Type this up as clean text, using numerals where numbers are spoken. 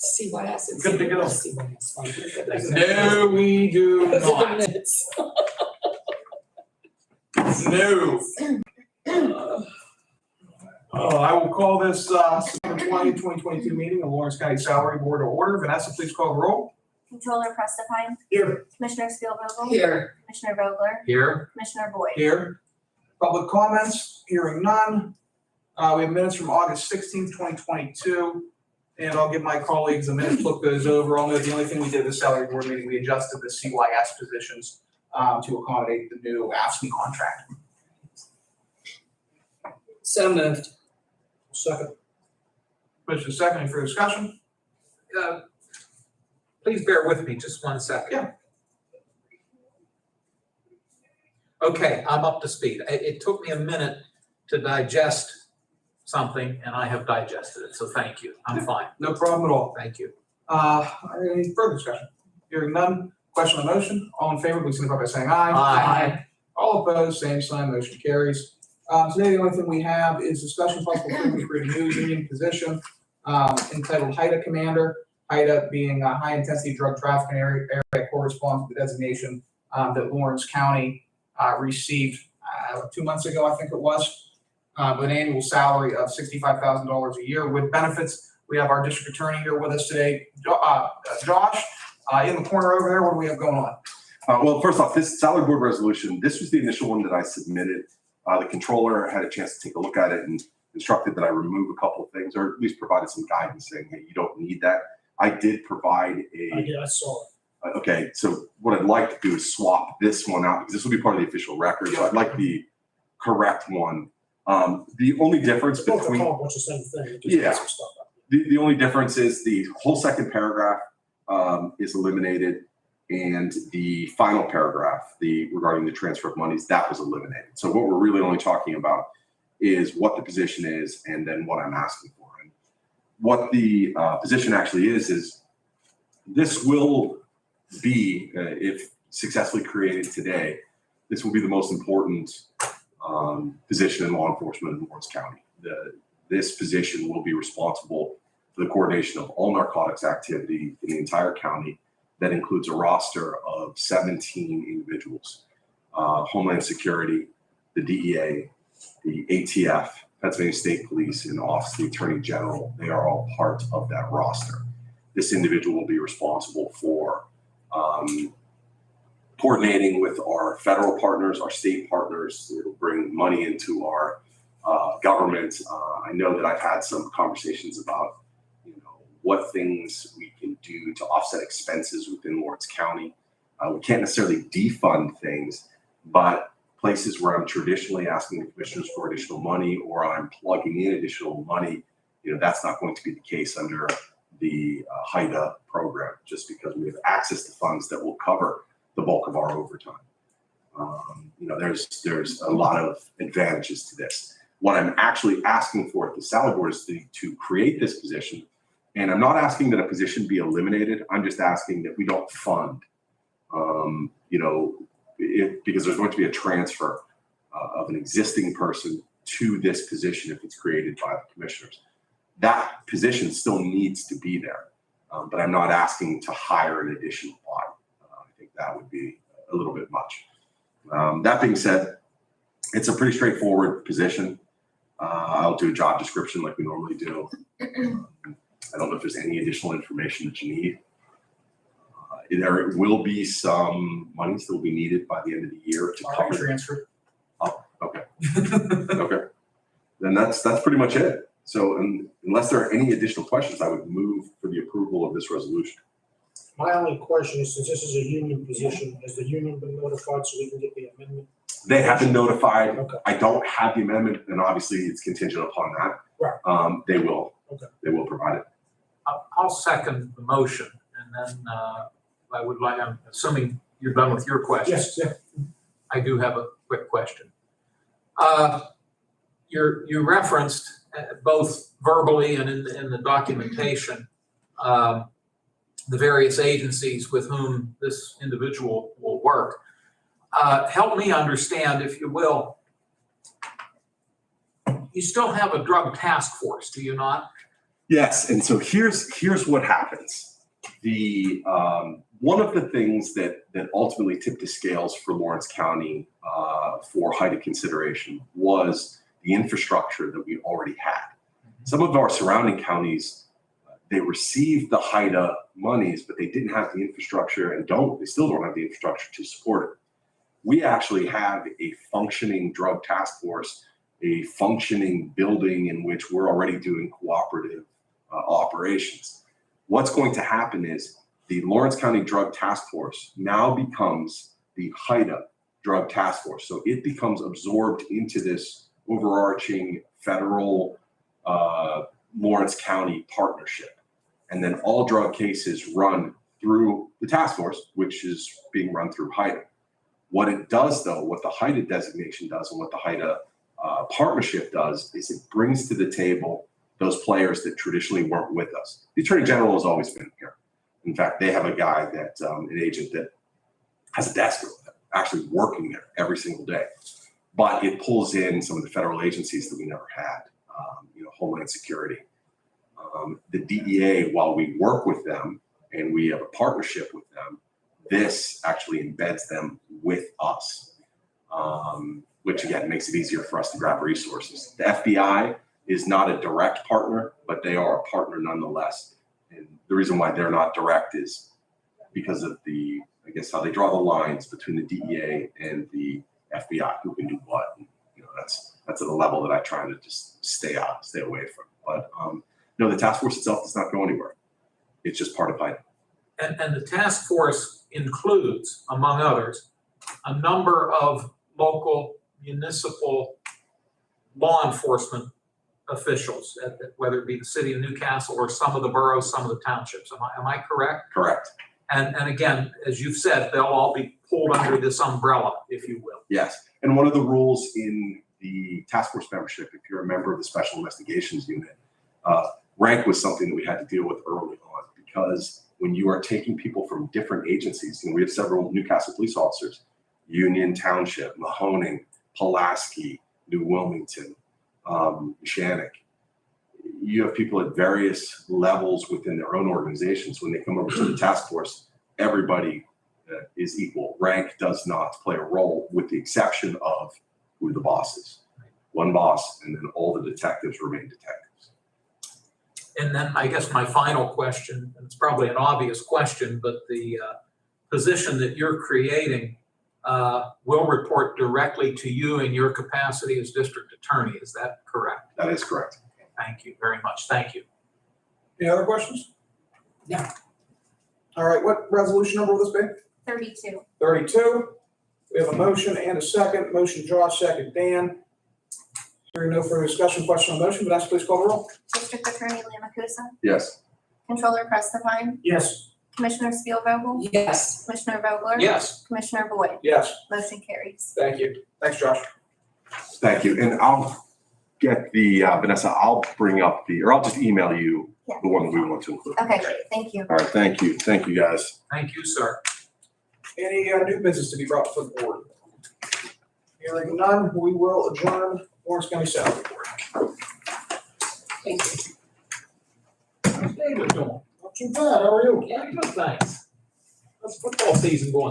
CYS. Good to go. CYS. No, we do Those are the not. minutes. No. I will call this September 20, 2022 meeting of Lawrence County Salary Board to order. Vanessa, please call the roll. Controller Prestipine, Here. Commissioner Spielvogel, Here. Commissioner Vogler, Here. Commissioner Boyd. Here. Public comments, hearing none. We have minutes from August 16th, 2022. And I'll give my colleagues a minute to look those over. I'll note the only thing we did at the salary board meeting, we adjusted the CYS positions to accommodate the new AFSCME contract. So moved. Second. Motion second, any further discussion? Please bear with me just 1 second. Yeah. Okay, I'm up to speed. It took me a minute to digest something, and I have digested it, so thank you. I'm fine. No problem at all. Thank you. Any further discussion? Hearing none, question on the motion, all in favor, please signify by saying aye. Aye. All opposed, same sign, motion carries. Today, the only thing we have is discussion possible approval to create a new union position entitled HIDA Commander. HIDA being a high intensity drug trafficking area corresponds to the designation that Lawrence County received 2 months ago, I think it was. With an annual salary of $65,000 a year with benefits. We have our district attorney here with us today. Josh, in the corner over there, what do we have going on? Well, first off, this salary board resolution, this was the initial one that I submitted. The controller had a chance to take a look at it and instructed that I remove a couple of things, or at least provided some guidance saying, hey, you don't need that. I did provide I saw it. okay, so what I'd like to do is swap this one out because this will be part of the official record. So I'd like the correct one. The only difference Both are between called much the same thing. It just Yeah. has some stuff out. the only difference is the whole second paragraph is eliminated, and the final paragraph, regarding the transfer of monies, that was eliminated. So what we're really only talking about is what the position is and then what I'm asking for. And what the position actually is this will be, if successfully created today, this will be the most important position in law enforcement in Lawrence County. This position will be responsible for the coordination of all narcotics activity in the entire county. That includes a roster of 17 individuals. Homeland Security, the DEA, the ATF, Pennsylvania State Police, and Office of the Attorney General, they are all part of that roster. This individual will be responsible for coordinating with our federal partners, our state partners. It'll bring money into our government. I know that I've had some conversations about, what things we can do to offset expenses within Lawrence County. We can't necessarily defund things, but places where I'm traditionally asking the commissioners for additional money or I'm plugging in additional money, that's not going to be the case under the HIDA program, just because we have access to funds that will cover the bulk of our overtime. There's a lot of advantages to this. What I'm actually asking for at the salary board is to create this position. And I'm not asking that a position be eliminated. I'm just asking that we don't fund, because there's going to be a transfer of an existing person to this position if it's created by the commissioners. That position still needs to be there, but I'm not asking to hire an additional body. I think that would be a little bit much. That being said, it's a pretty straightforward position. I'll do a job description like we normally do. I don't know if there's any additional information that you need. There will be some monies that will be needed by the end of the year to cover. Transfer. Oh, okay. Okay. Then that's pretty much it. So unless there are any additional questions, I would move for the approval of this resolution. My only question is, since this is a union position, has the union been notified so we can get the amendment? They have been notified. Okay. I don't have the amendment, and obviously it's contingent upon that. Right. They will. Okay. They will provide it. I'll second the motion, and then I would like, I'm assuming you're done with your questions. Yes, yeah. I do have a quick question. You referenced both verbally and in the documentation the various agencies with whom this individual will work. Help me understand, if you will. You still have a drug task force, do you not? Yes, and so here's what happened. The one of the things that ultimately tipped the scales for Lawrence County for HIDA consideration was the infrastructure that we already had. Some of our surrounding counties, they received the HIDA monies, but they didn't have the infrastructure and they still don't have the infrastructure to support it. We actually have a functioning drug task force, a functioning building in which we're already doing cooperative operations. What's going to happen is the Lawrence County Drug Task Force now becomes the HIDA Drug Task Force. So it becomes absorbed into this overarching federal Lawrence County partnership. And then all drug cases run through the task force, which is being run through HIDA. What it does though, what the HIDA designation does and what the HIDA partnership does is it brings to the table those players that traditionally weren't with us. The Attorney General has always been here. In fact, they have a guy that, an agent that has a desk actually working there every single day. But it pulls in some of the federal agencies that we never had, Homeland Security. The DEA, while we work with them and we have a partnership with them, this actually embeds them with us, which again makes it easier for us to grab resources. The FBI is not a direct partner, but they are a partner nonetheless. And the reason why they're not direct is because of how they draw the lines between the DEA and the FBI, who can do what. And, that's at a level that I try to just stay away from. But no, the task force itself does not go anywhere. It's just part of HIDA. And the task force includes, among others, a number of local municipal law enforcement officials, whether it be the city of Newcastle or some of the boroughs, some of the townships. Am I correct? Correct. And again, as you've said, they'll all be pulled under this umbrella, if you will. Yes. And one of the rules in the task force membership, if you're a member of the Special Investigations Unit, rank was something that we had to deal with early on, because when you are taking people from different agencies, we have several Newcastle police officers, Union Township, Mahoning, Pulaski, New Wilmington, Shannick. You have people at various levels within their own organizations. When they come over to the task force, everybody is equal. Rank does not play a role, with the exception of who the boss is. One boss, and then all the detectives remain detectives. And then I guess my final question, and it's probably an obvious question, but the position that you're creating will report directly to you in your capacity as district attorney. Is that correct? That is correct. Thank you very much. Thank you. Any other questions? No. All right, what resolution number will this be? 32. 32. We have a motion and a second. Motion Josh, second Dan. Hearing no further discussion, question on the motion, Vanessa, please call the roll. District Attorney Liamakusa. Yes. Controller Prestipine. Yes. Commissioner Spielvogel. Yes. Commissioner Vogler. Yes. Commissioner Boyd. Yes. Motion carries. Thank you. Thanks, Josh. Thank you. And I'll get the, Vanessa, I'll just email you the one that we want to include. Okay, great. Thank you. All right, thank you. Thank you, guys. Thank you, sir. Any new business to be brought before the board? Hearing none, we will adjourn Lawrence County Salary Board. Thank you. How's David doing? Not too bad. How are you? Yeah, good, thanks. How's football season going?